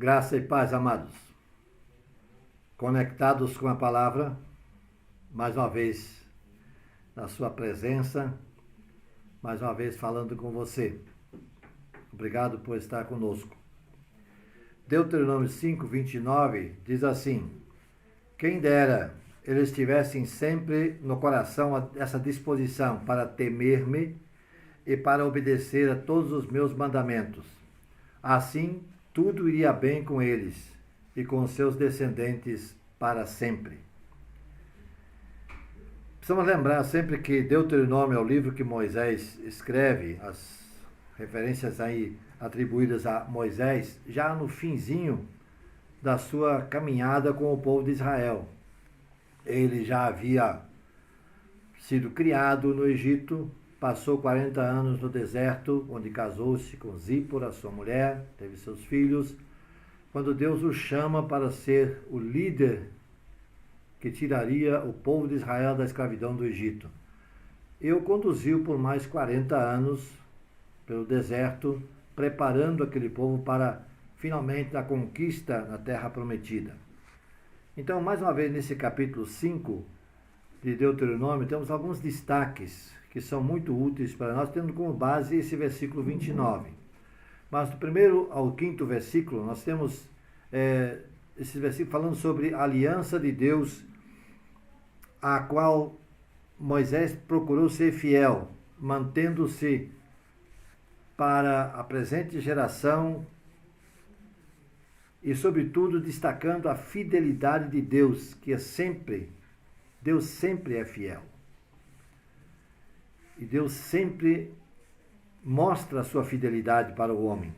Graça e paz, amados. Conectados com a palavra, mais uma vez na sua presença, mais uma vez falando com você. Obrigado por estar conosco. Deuteronômio 5, 29 diz assim: quem dera eles tivessem sempre no coração essa disposição para temer-me e para obedecer a todos os meus mandamentos. Assim, tudo iria bem com eles e com seus descendentes para sempre. Precisamos lembrar sempre que Deuteronômio é o livro que Moisés escreve, as referências aí atribuídas a Moisés, já no finzinho da sua caminhada com o povo de Israel. Ele já havia sido criado no Egito, passou 40 anos no deserto, onde casou-se com Zípora, sua mulher, teve seus filhos, quando Deus o chama para ser o líder que tiraria o povo de Israel da escravidão do Egito. E o conduziu por mais 40 anos pelo deserto, preparando aquele povo para, finalmente, a conquista na terra prometida. Então, mais uma vez, nesse capítulo 5 de Deuteronômio, temos alguns destaques que são muito úteis para nós, tendo como base esse versículo 29. Mas do primeiro ao quinto versículo, nós temos esse versículo falando sobre a aliança de Deus, a qual Moisés procurou ser fiel, mantendo-se para a presente geração e, sobretudo, destacando a fidelidade de Deus, que Deus sempre é fiel. E Deus sempre mostra a sua fidelidade para o homem.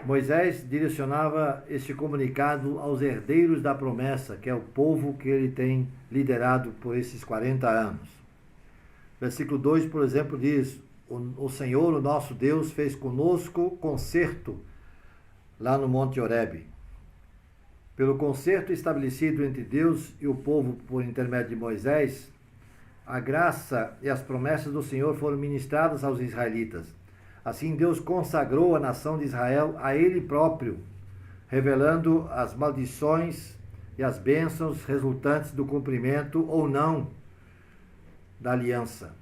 Moisés direcionava este comunicado aos herdeiros da promessa, que é o povo que ele tem liderado por esses 40 anos. Versículo 2, por exemplo, diz: o Senhor, o nosso Deus, fez conosco concerto lá no Monte Horebe. Pelo concerto estabelecido entre Deus e o povo por intermédio de Moisés, a graça e as promessas do Senhor foram ministradas aos israelitas. Assim, Deus consagrou a nação de Israel a Ele próprio, revelando as maldições e as bênçãos resultantes do cumprimento ou não da aliança.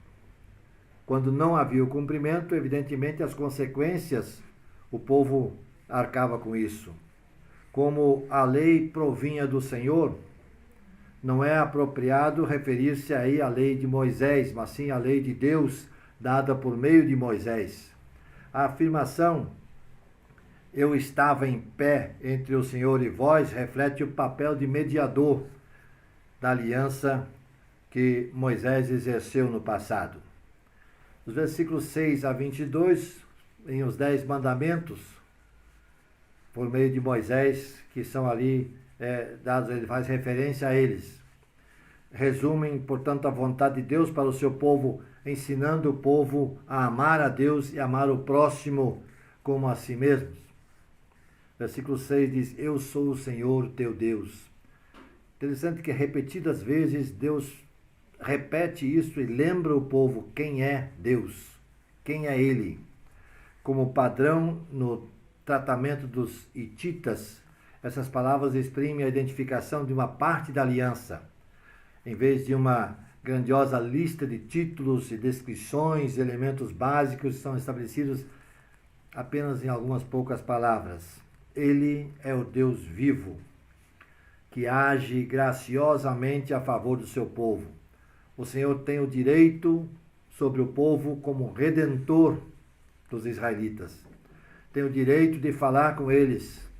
Quando não havia o cumprimento, evidentemente, as consequências, o povo arcava com isso. Como a lei provinha do Senhor, não é apropriado referir-se aí à lei de Moisés, mas sim à lei de Deus, dada por meio de Moisés. A afirmação, eu estava em pé entre o Senhor e vós, reflete o papel de mediador da aliança que Moisés exerceu no passado. Os versículos 6 a 22, em os 10 mandamentos, por meio de Moisés, que são ali dados, ele faz referência a eles. Resumem, portanto, a vontade de Deus para o seu povo, ensinando o povo a amar a Deus e amar o próximo como a si mesmos. Versículo 6 diz: eu sou o Senhor teu Deus. Interessante que repetidas vezes Deus repete isso e lembra o povo quem é Deus, quem é Ele. Como padrão no tratamento dos hititas, essas palavras exprimem a identificação de uma parte da aliança, em vez de uma grandiosa lista de títulos e descrições, elementos básicos são estabelecidos apenas em algumas poucas palavras. Ele é o Deus vivo, que age graciosamente a favor do seu povo. O Senhor tem o direito sobre o povo como redentor dos israelitas. Tem o direito de falar com eles,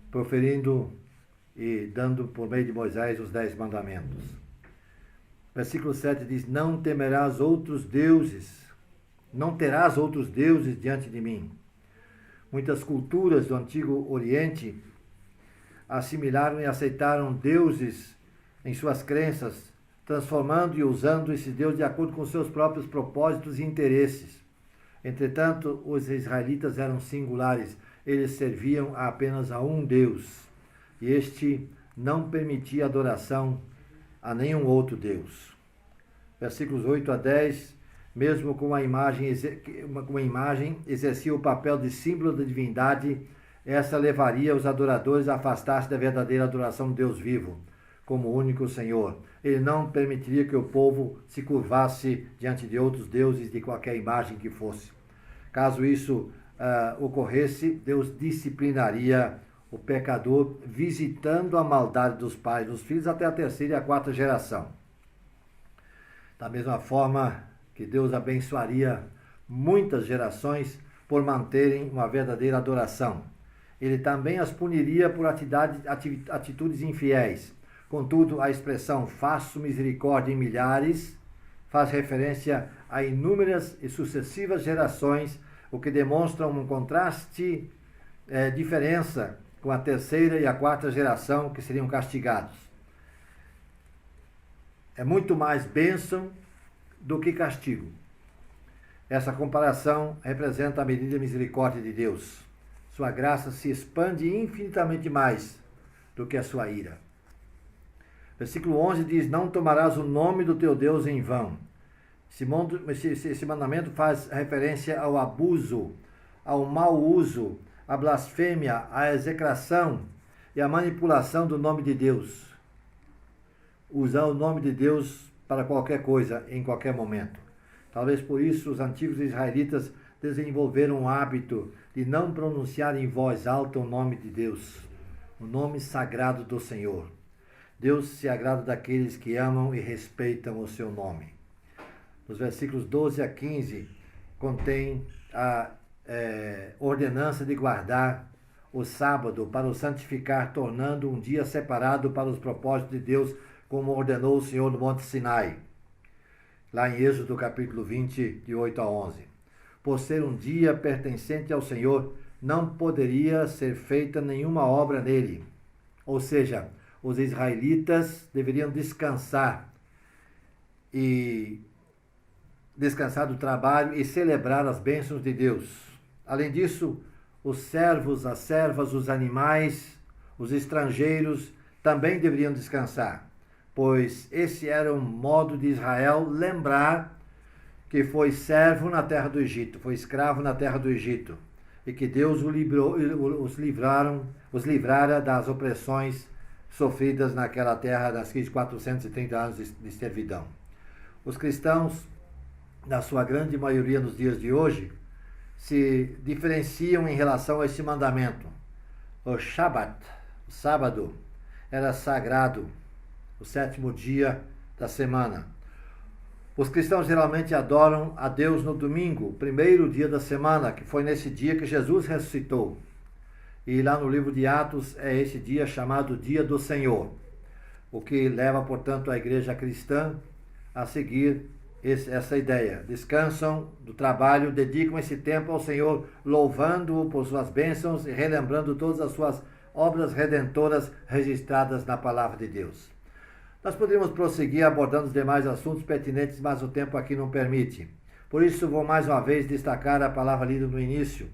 proferindo e dando por meio de Moisés os 10 mandamentos. Versículo 7 diz: não temerás outros deuses, não terás outros deuses diante de mim. Muitas culturas do Antigo Oriente assimilaram e aceitaram deuses em suas crenças, transformando e usando esses deuses de acordo com seus próprios propósitos e interesses. Entretanto, os israelitas eram singulares, eles serviam apenas a um Deus, e este não permitia adoração a nenhum outro Deus. Versículos 8 a 10, mesmo com a imagem exercia o papel de símbolo da divindade essa levaria os adoradores a afastar-se da verdadeira adoração do Deus vivo, como único Senhor. Ele não permitiria que o povo se curvasse diante de outros deuses de qualquer imagem que fosse. Caso isso ocorresse, Deus disciplinaria o pecador, visitando a maldade dos pais e dos filhos até a terceira e a quarta geração. Da mesma forma que Deus abençoaria muitas gerações por manterem uma verdadeira adoração. Ele também as puniria por atitudes infiéis. Contudo, a expressão faço misericórdia em milhares faz referência a inúmeras e sucessivas gerações, o que demonstra um contraste, diferença com a terceira e a quarta geração que seriam castigados. É muito mais bênção do que castigo. Essa comparação representa a medida de misericórdia de Deus. Sua graça se expande infinitamente mais do que a sua ira. Versículo 11 diz, não tomarás o nome do teu Deus em vão. Esse mandamento faz referência ao abuso, ao mau uso, à blasfêmia, à execração e à manipulação do nome de Deus. Usar o nome de Deus para qualquer coisa, em qualquer momento. Talvez por isso os antigos israelitas desenvolveram o hábito de não pronunciar em voz alta o nome de Deus, o nome sagrado do Senhor. Deus se agrada daqueles que amam e respeitam o seu nome. Nos versículos 12 a 15, contém a ordenança de guardar o sábado para o santificar, tornando um dia separado para os propósitos de Deus, como ordenou o Senhor no Monte Sinai. Lá em Êxodo capítulo 20, de 8 a 11. Por ser um dia pertencente ao Senhor, não poderia ser feita nenhuma obra nele. Ou seja, os israelitas deveriam descansar do trabalho e celebrar as bênçãos de Deus. Além disso, os servos, as servas, os animais, os estrangeiros também deveriam descansar, pois esse era um modo de Israel lembrar que foi servo na terra do Egito, foi escravo na terra do Egito, e que Deus os livrara das opressões sofridas naquela terra naqueles 430 anos de servidão. Os cristãos, na sua grande maioria nos dias de hoje, se diferenciam em relação a esse mandamento. O Shabat, o sábado, era sagrado, o sétimo dia da semana. Os cristãos geralmente adoram a Deus no domingo, primeiro dia da semana, que foi nesse dia que Jesus ressuscitou. E lá no livro de Atos é esse dia chamado Dia do Senhor, o que leva, portanto, a igreja cristã a seguir essa ideia. Descansam do trabalho, dedicam esse tempo ao Senhor, louvando-o por suas bênçãos e relembrando todas as suas obras redentoras registradas na palavra de Deus. Nós poderíamos prosseguir abordando os demais assuntos pertinentes, mas o tempo aqui não permite. Por isso, vou mais uma vez destacar a palavra lida no início,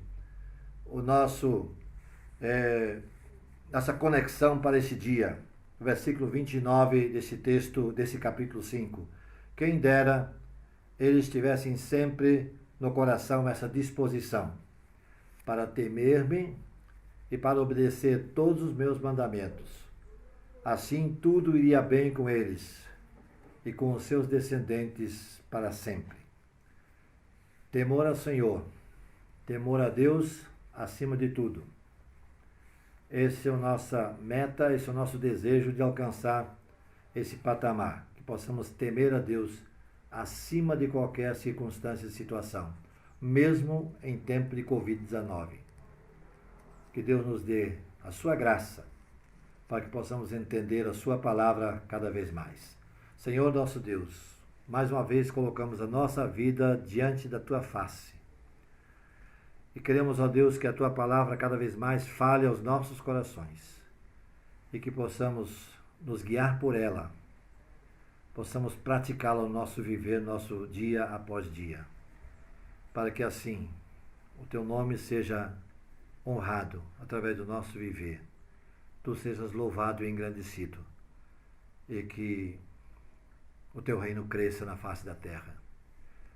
nossa conexão para esse dia. O versículo 29 desse texto, desse capítulo 5. Quem dera eles tivessem sempre no coração essa disposição para temer-me e para obedecer todos os meus mandamentos. Assim tudo iria bem com eles e com os seus descendentes para sempre. Temor ao Senhor, temor a Deus acima de tudo. Esse é a nossa meta, esse é o nosso desejo de alcançar esse patamar, que possamos temer a Deus acima de qualquer circunstância e situação, mesmo em tempo de Covid-19. Que Deus nos dê a sua graça, para que possamos entender a sua palavra cada vez mais. Senhor nosso Deus, mais uma vez colocamos a nossa vida diante da tua face. E queremos, ó Deus, que a tua palavra cada vez mais fale aos nossos corações e que possamos nos guiar por ela, possamos praticá-la no nosso viver, nosso dia após dia, para que assim o teu nome seja honrado através do nosso viver, tu sejas louvado e engrandecido e que o teu reino cresça na face da terra.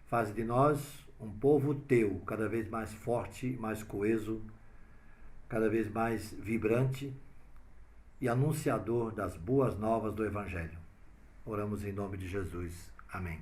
Faz de nós um povo teu, cada vez mais forte, mais coeso, cada vez mais vibrante e anunciador das boas novas do Evangelho. Oramos em nome de Jesus. Amém.